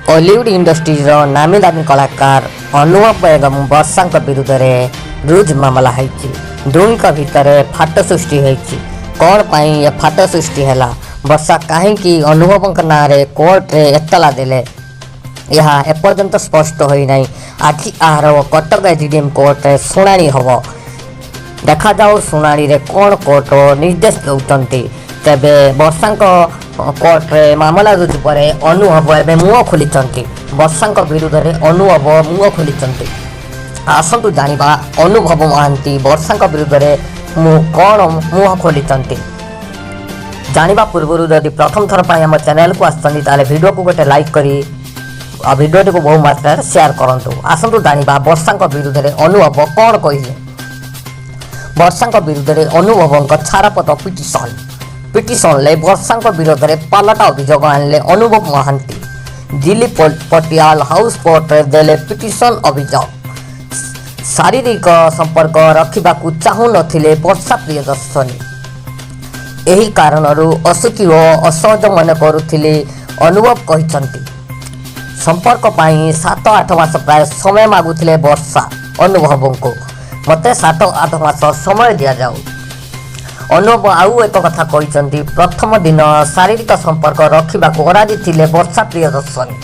Hollywood industries नामी दामी कलाकार अनुभव एवं वर्षा विरुद्ध में रुज मामला है। दुई भितर फाट सृष्टि होती कौन पाई ये फाट सृष्टि है वर्षा कहीं अनुभव ना कोर्ट रे एतला देले यह एपर्यंत स्पष्ट होना। आज यार कटक एसडीएम कोर्ट रे शुणाणी हम देखा जाऊ शुणाणी रे कौन कोर्ट निर्देश दौरान तेबे वर्षा कोर्ट रे मामला रुजु पर अनुभव एवं मुह खोली वर्षा विरुद्ध में अनुभव मुह खोली आसतु जानिबा अनुभव महांती वर्षा विरुद्ध में कौन मुह खोली जानिबा पूर्व जदि प्रथम थर पर आम चैनल को आसते वीडियो को गोटे लाइक करी वीडियो को बहु मात्रा शेयर करंतु। आसतु जानिबा वर्षा विरुद्ध में अनुभव कौन कहिले। वर्षा विरुद्ध में अनुभव छाड़पत्र पिटिशन ले वर्षा विरोध में पालटा अभियोग आनिले अनुभव महांती। दिल्ली पटियाला हाउस कोर्ट रे देले पिटिशन अभियोग शारीरिक संपर्क रखा चाहू नथिले वर्षा प्रियदर्शनी। एही कारणरू असुखी और असहज मन करुथिले अनुभव कहिसंती। संपर्क पाई 7-8 मास प्राय समय मागुथिले वर्षा अनुभव को मते 7-8 मास समय दिया जाऊ। अनुभव आउ एक कथा कहते प्रथम दिन शारीरिक संपर्क रखा अराजी थे वर्षा प्रियदर्शनी।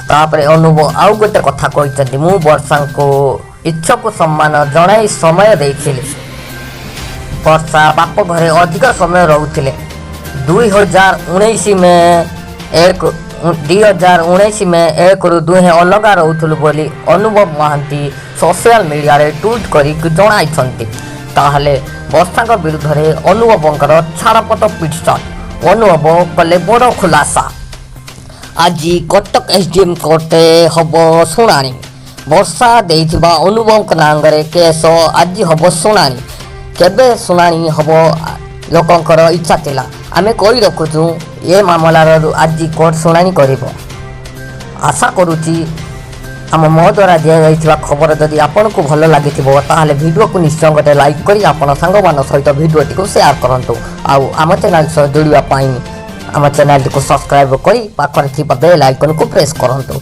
तापरे अनुभव आउ गोटे कथा कहते मु वर्षा को इच्छा को सम्मान जनाई समय देइथिले। वर्षा बाप घरे अधिक समय रोते 2019 में एक रु दुहे अलग रोलु बोली अनुभव महांती सोशल मीडिया रे ट्वीट करी जणाइछंती। ताहले वर्षा विरुद्ध में अनुभवंकर छाड़पत्र पिटिशन अनुभव कले बड़ खुलासा। आज कटक एसडीएम कोर्ट हम शुणाणी वर्षा देइथिबा अनुभव नांगरे केस आज हम शुणाणी। केबे शुणाणी हम लोकंकर इच्छा थिला आमे कहि रखुछु ये मामलार आज कोर्ट शुणाणी करिवो। आशा करूची आम मो द्वारा दिया खबर जदि आपन को भल लगी वीडियो को निश्चय गोटे लाइक करी आपन सांग मान सहित वीडियो टी शेयर करंतु। आम चैनल सह जोड़ापी आम चैनल को सब्सक्राइब करी पाखरे थिबा बेल आइकन को प्रेस करंतु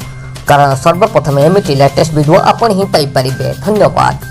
कारण सर्वप्रथम एमिटी लेटेस्ट वीडियो आपन ही पाई परिबे। धन्यवाद।